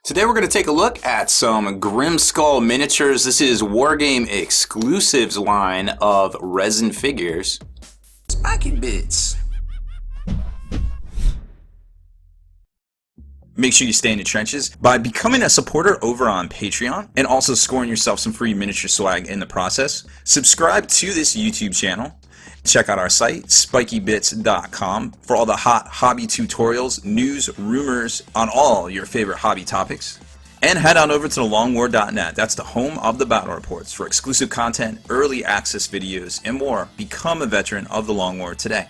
Today we're going to take a look at some Grimskull miniatures. This is Wargame Exclusive's line of resin figures. Spiky bits. Make sure you stay in the trenches by becoming a supporter over on Patreon and also scoring yourself some free miniature swag in the process. Subscribe to this YouTube channel. Check out our site, spikybits.com, for all the hot hobby tutorials, news, rumors on all your favorite hobby topics. And head on over to thelongwar.net. That's the home of the battle reports for exclusive content, early access videos, and more. Become a veteran of the Long War today.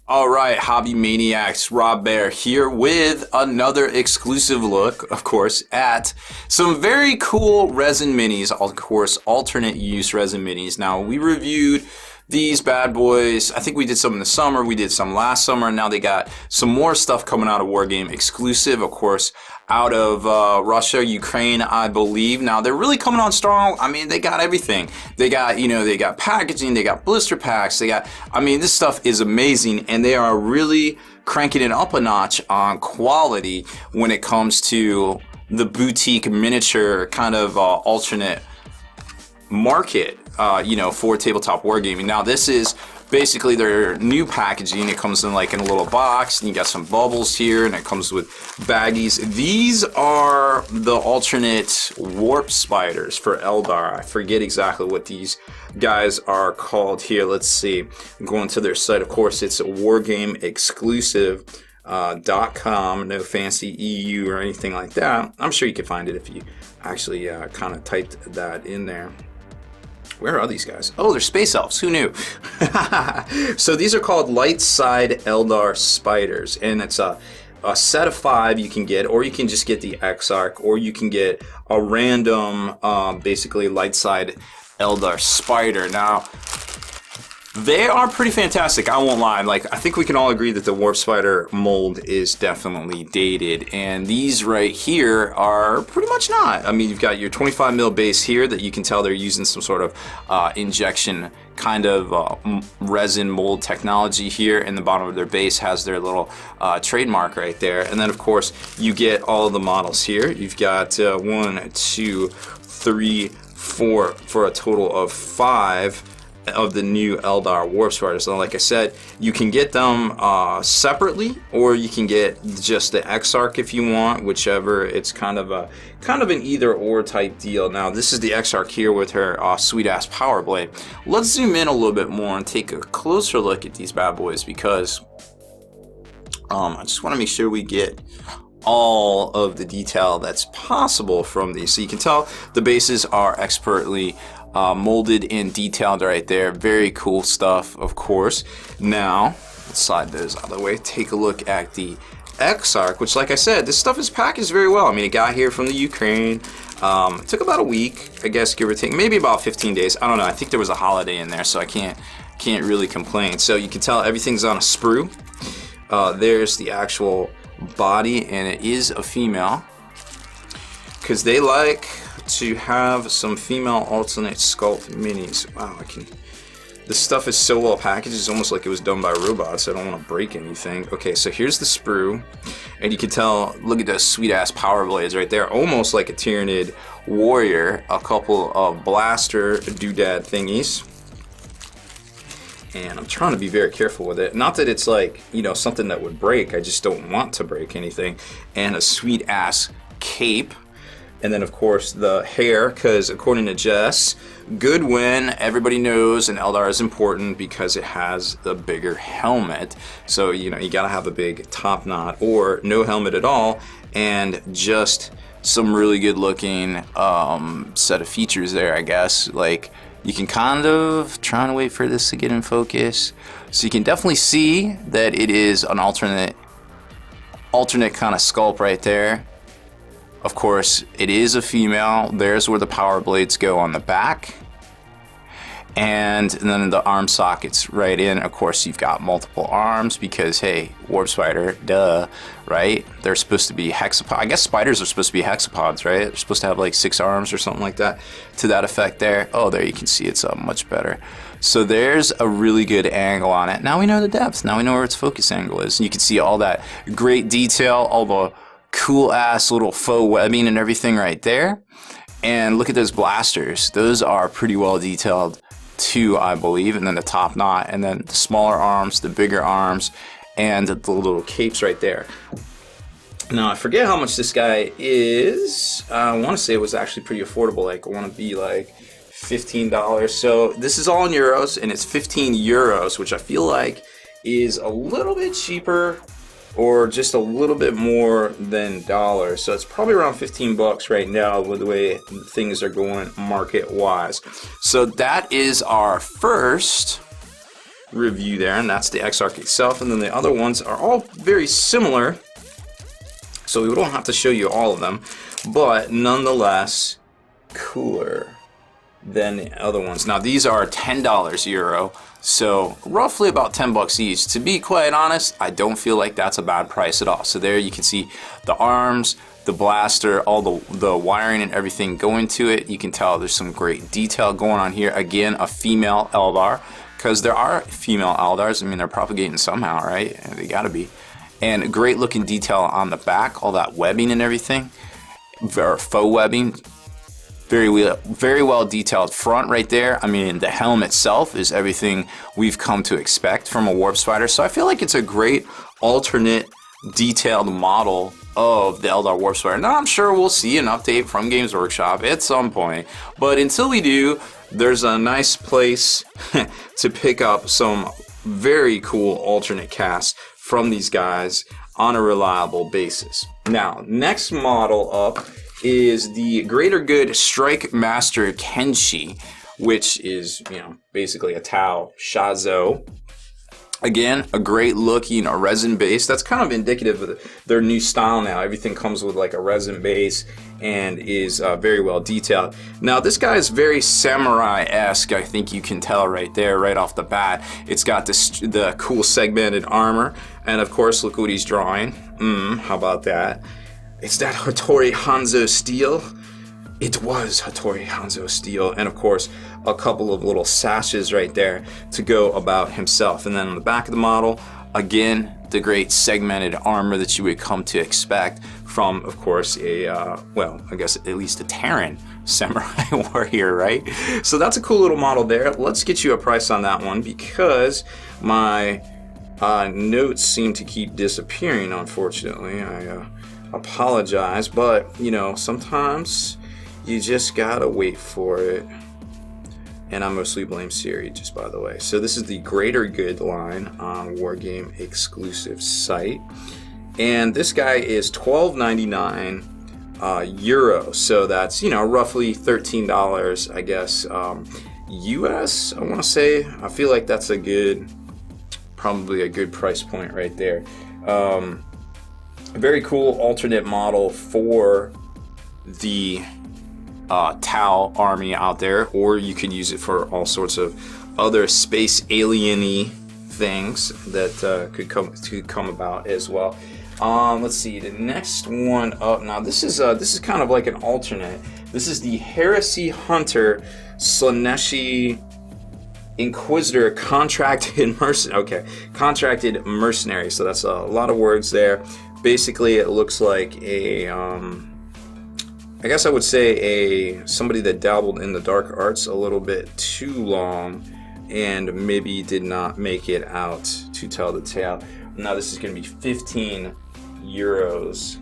Alright, hobby maniacs, Baer here with another exclusive look, of course, at some very cool resin minis, of course, alternate use resin minis. Now, we reviewed these bad boys. I think we did some in the summer, we did some last summer, and now they got some more stuff coming out of Wargame Exclusive, of course, out of Russia, Ukraine, I believe. Now, they're really coming on strong. I mean, they got everything. They got, they got packaging, they got blister packs, this stuff is amazing, and they are really cranking it up a notch on quality when it comes to the boutique miniature kind of alternate market, for tabletop wargaming. Now, this is basically their new packaging. It comes in like in a little box, and you got some bubbles here, and it comes with baggies. These are the alternate warp spiders for Eldar. I forget exactly what these guys are called here. Let's see. I'm going to their site. Of course, it's Wargame Exclusive. .com, no fancy EU or anything like that. I'm sure you can find it if you actually kind of typed that in there. Where are these guys? Oh, they're space elves. Who knew? So these are called light side Eldar spiders, and it's a set of 5 you can get, or you can just get the Exarch, or you can get a random, basically light side Eldar spider. Now, they are pretty fantastic, I won't lie. I think we can all agree that the Warp Spider mold is definitely dated, and these right here are pretty much not. I mean, you've got your 25 mil base here that you can tell they're using some sort of injection kind of resin mold technology here, and the bottom of their base has their little trademark right there. And then, of course, you get all of the models here. You've got 1, 2, 3, 4 for a total of 5 of the new Eldar Warp Spiders. So like I said, you can get them separately, or you can get just the Exarch if you want, whichever. It's kind of an either or type deal. Now, this is the Exarch here with her sweet ass power blade. Let's zoom in a little bit more and take a closer look at these bad boys, because I just want to make sure we get all of the detail that's possible from these. So you can tell the bases are expertly molded and detailed right there. Very cool stuff, of course. Now, let's slide those out of the way. Take a look at the Exarch, which, like I said, this stuff is packaged very well. I mean, it got here from the Ukraine. It took about a week, I guess, give or take. Maybe about 15 days. I don't know. I think there was a holiday in there, so I can't really complain. So you can tell everything's on a sprue. There's the actual body, and it is a female, because they like to have some female alternate sculpt minis. Wow, this stuff is so well packaged, it's almost like it was done by robots. I don't want to break anything. Okay, so here's the sprue, and you can tell, look at those sweet ass power blades right there, almost like a Tyranid warrior. A couple of blaster doodad thingies, and I'm trying to be very careful with it. Not that it's like, something that would break, I just don't want to break anything. And a sweet ass cape. And then, of course, the hair, because according to Jess Goodwin, everybody knows an Eldar is important because it has the bigger helmet. So, you got to have a big top knot, or no helmet at all, and just some really good looking set of features there, I guess. Like, you can kind of, trying to wait for this to get in focus, so you can definitely see that it is an alternate kind of sculpt right there. Of course, it is a female. There's where the power blades go on the back. And then the arm sockets right in. Of course, you've got multiple arms because, hey, warp spider, duh, right? They're supposed to be hexapods. I guess spiders are supposed to be hexapods, right? They're supposed to have like 6 arms or something like that to that effect there. Oh, there you can see it's much better. So there's a really good angle on it. Now we know the depth. Now we know where its focus angle is. And you can see all that great detail, all the cool ass little faux webbing and everything right there. And look at those blasters. Those are pretty well detailed too, I believe. And then the top knot, and then the smaller arms, the bigger arms, and the little capes right there. Now I forget how much this guy is. I want to say it was actually pretty affordable. Like I want to be like $15. So this is all in euros, and it's 15 euros, which I feel like is a little bit cheaper or just a little bit more than dollars. So it's probably around 15 bucks right now with the way things are going market wise. So that is our first review there, and that's the Exarch itself. And then the other ones are all very similar, so we don't have to show you all of them, but nonetheless cooler than the other ones. Now these are $10 euro, so roughly about 10 bucks each. To be quite honest, I don't feel like that's a bad price at all. So there you can see the arms, the blaster, all the wiring and everything going to it. You can tell there's some great detail going on here. Again, a female Eldar, because there are female Eldars. I mean, they're propagating somehow, right? They gotta be. And great looking detail on the back, all that webbing and everything, faux webbing. Very well detailed front right there. I mean, the helm itself is everything we've come to expect from a warp spider. So I feel like it's a great alternate detailed model of the Eldar warp spider. Now I'm sure we'll see an update from Games Workshop at some point, but until we do, there's a nice place to pick up some very cool alternate casts from these guys on a reliable basis. Now, next model up is the Greater Good Strike Master Kenshi, which is, you know, basically a Tau Shazo. Again, a great looking resin base. That's kind of indicative of their new style now. Everything comes with like a resin base and is very well detailed. Now this guy is very samurai-esque. I think you can tell right there, right off the bat. It's got the cool segmented armor, and of course, look what he's drawing. How about that? It's that Hattori Hanzo steel. It was Hattori Hanzo steel, and of course a couple of little sashes right there to go about himself. And then on the back of the model, again, the great segmented armor that you would come to expect from, of course, a well, I guess at least a Terran samurai warrior, right? So that's a cool little model there. Let's get you a price on that one because my notes seem to keep disappearing, unfortunately. I apologize, but you know, sometimes you just gotta wait for it. And I mostly blame Siri, just by the way. So this is the Greater Good line on Wargame Exclusive site. And this guy is $12.99 euro. So that's, you know, roughly $13, I guess, US, I wanna say. I feel like that's probably a good price point right there. A very cool alternate model for the Tau army out there, or you could use it for all sorts of other space alien-y things that could come about as well. Let's see, the next one up now. This is kind of like an alternate. This is the Heresy Hunter Slaneshi Inquisitor contracted mercenary. Okay, contracted mercenary. So that's a lot of words there. Basically, it looks like a I guess I would say somebody that dabbled in the dark arts a little bit too long and maybe did not make it out to tell the tale. Now this is going to be 15 euros,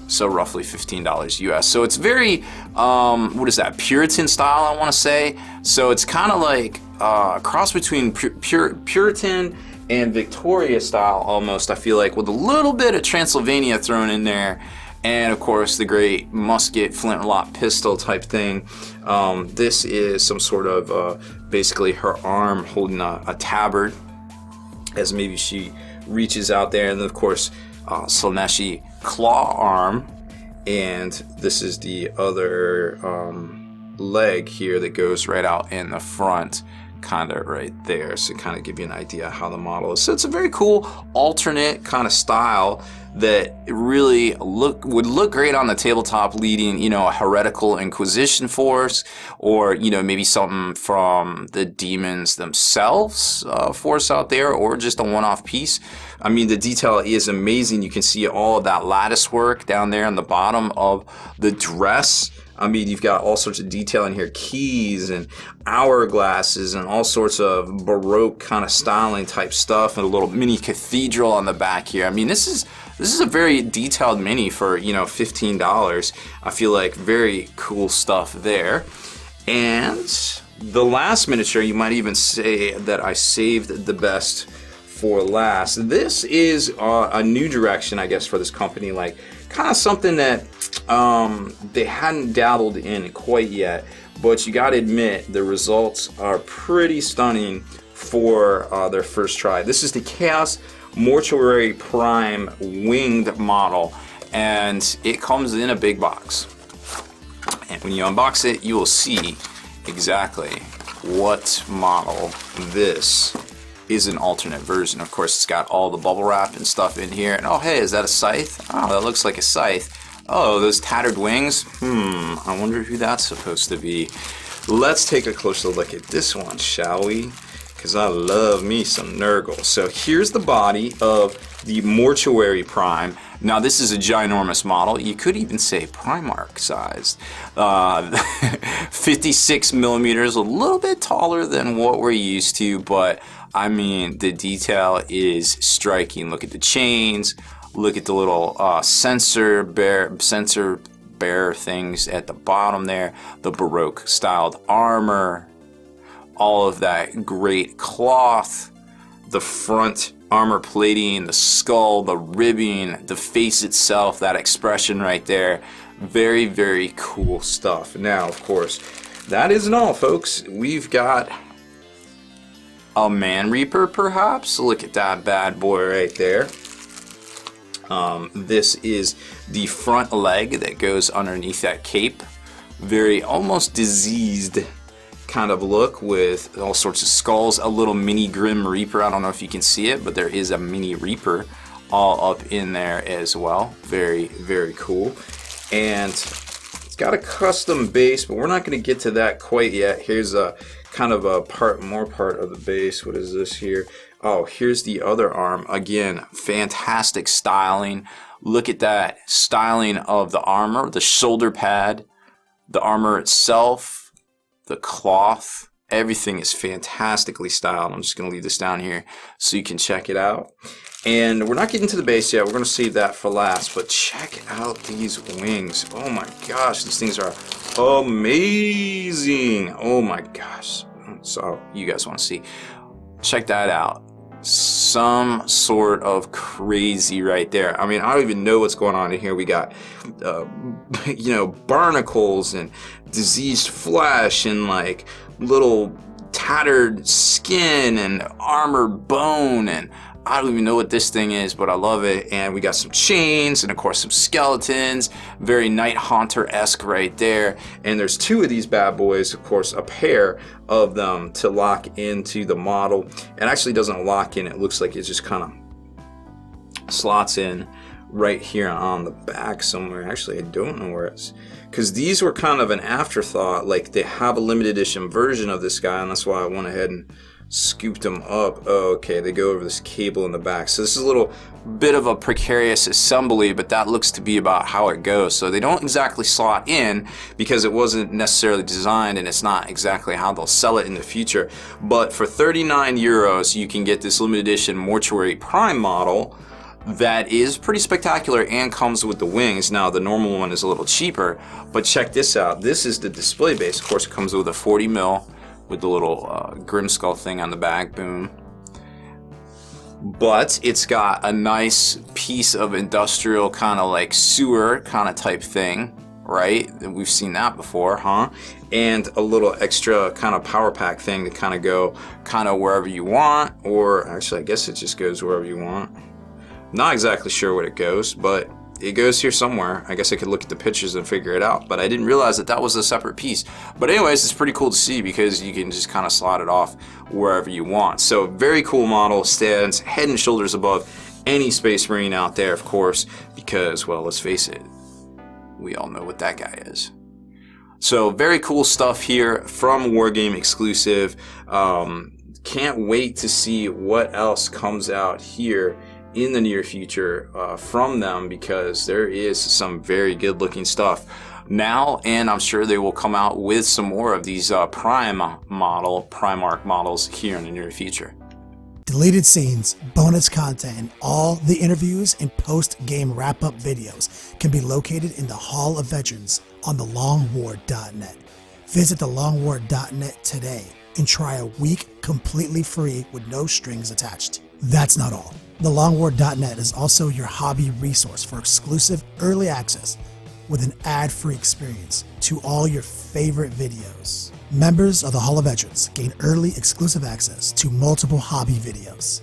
so roughly $15 US. So it's very, what is that, Puritan style, I want to say. So it's kind of like a cross between Puritan and Victoria style almost, I feel like, with a little bit of Transylvania thrown in there. And of course the great musket flintlock pistol type thing. This is some sort of basically her arm holding a tabard as maybe she reaches out there, and then of course Slaneshi claw arm, and this is the other leg here that goes right out in the front, kind of right there, so kind of give you an idea how the model is. So it's a very cool alternate kind of style that really would look great on the tabletop, leading, you know, a heretical Inquisition force, or, you know, maybe something from the demons themselves force out there, or just a one-off piece. I mean, the detail is amazing. You can see all of that lattice work down there on the bottom of the dress. I mean, you've got all sorts of detail in here, keys and hourglasses and all sorts of Baroque kind of styling type stuff, and a little mini cathedral on the back here. I mean, this is a very detailed mini for, you know, $15. I feel like very cool stuff there. And the last miniature, you might even say that I saved the best for last. This is a new direction, I guess, for this company, like kind of something that they hadn't dabbled in quite yet, but you got to admit the results are pretty stunning for their first try. This is the Chaos Mortuary Prime winged model, and it comes in a big box. And when you unbox it, you will see exactly what model this is, an alternate version. Of course, it's got all the bubble wrap and stuff in here. And oh, hey, is that a scythe? Oh, that looks like a scythe. Oh, those tattered wings. I wonder who that's supposed to be. Let's take a closer look at this one, shall we? Because I love me some Nurgle. So here's the body of the Mortuary Prime. Now, this is a ginormous model. You could even say Primarch sized. 56 millimeters, a little bit taller than what we're used to, but I mean, the detail is striking. Look at the chains. Look at the little sensor bear things at the bottom there. The Baroque styled armor. All of that great cloth. The front armor plating, the skull, the ribbing, the face itself, that expression right there. Very, very cool stuff. Now, of course, that isn't all, folks. We've got a Man Reaper, perhaps. Look at that bad boy right there. This is the front leg that goes underneath that cape. Very almost diseased kind of look with all sorts of skulls. A little mini Grim Reaper. I don't know if you can see it, but there is a mini Reaper all up in there as well. Very, very cool. And it's got a custom base, but we're not going to get to that quite yet. Here's a kind of a more part of the base. What is this here? Oh, here's the other arm. Again, fantastic styling. Look at that styling of the armor, the shoulder pad, the armor itself, the cloth. Everything is fantastically styled. I'm just going to leave this down here so you can check it out. And we're not getting to the base yet. We're going to save that for last. But check out these wings. Oh my gosh, these things are amazing. Oh my gosh. So you guys want to see. Check that out. Some sort of crazy right there. I mean, I don't even know what's going on in here. We got, you know, barnacles and diseased flesh and like little tattered skin and armored bone, and I don't even know what this thing is, but I love it. And we got some chains and of course some skeletons. Very Night Haunter-esque right there. And there's two of these bad boys, of course, a pair of them to lock into the model. It actually doesn't lock in. It looks like it just kind of slots in right here on the back somewhere. Actually, I don't know where it's, because these were kind of an afterthought. Like, they have a limited edition version of this guy, and that's why I went ahead and scooped them up. Oh, okay, they go over this cable in the back. So this is a little bit of a precarious assembly, but that looks to be about how it goes. So they don't exactly slot in because it wasn't necessarily designed, and it's not exactly how they'll sell it in the future. But for 39 euros, you can get this limited edition Mortuary Prime model that is pretty spectacular and comes with the wings. Now, the normal one is a little cheaper, but check this out. This is the display base. Of course, it comes with a 40 mil with the little Grimskull thing on the back, boom. But it's got a nice piece of industrial kind of like sewer kind of type thing, right? We've seen that before, huh? And a little extra kind of power pack thing to kind of go kind of wherever you want, or actually I guess it just goes wherever you want. Not exactly sure what it goes, but it goes here somewhere. I guess I could look at the pictures and figure it out, but I didn't realize that that was a separate piece. But anyways, it's pretty cool to see because you can just kind of slot it off wherever you want. So very cool model, stands head and shoulders above any Space Marine out there, of course, because, well, let's face it, we all know what that guy is. So very cool stuff here from Wargame Exclusive. Can't wait to see what else comes out here in the near future from them, because there is some very good looking stuff now, and I'm sure they will come out with some more of these Primarch models here in the near future. Deleted scenes, bonus content, and all the interviews and post-game wrap-up videos can be located in the Hall of Veterans on thelongwar.net. Visit thelongwar.net today and try a week completely free with no strings attached. That's not all. Thelongwar.net is also your hobby resource for exclusive early access with an ad-free experience to all your favorite videos. Members of the Hall of Veterans gain early exclusive access to multiple hobby videos,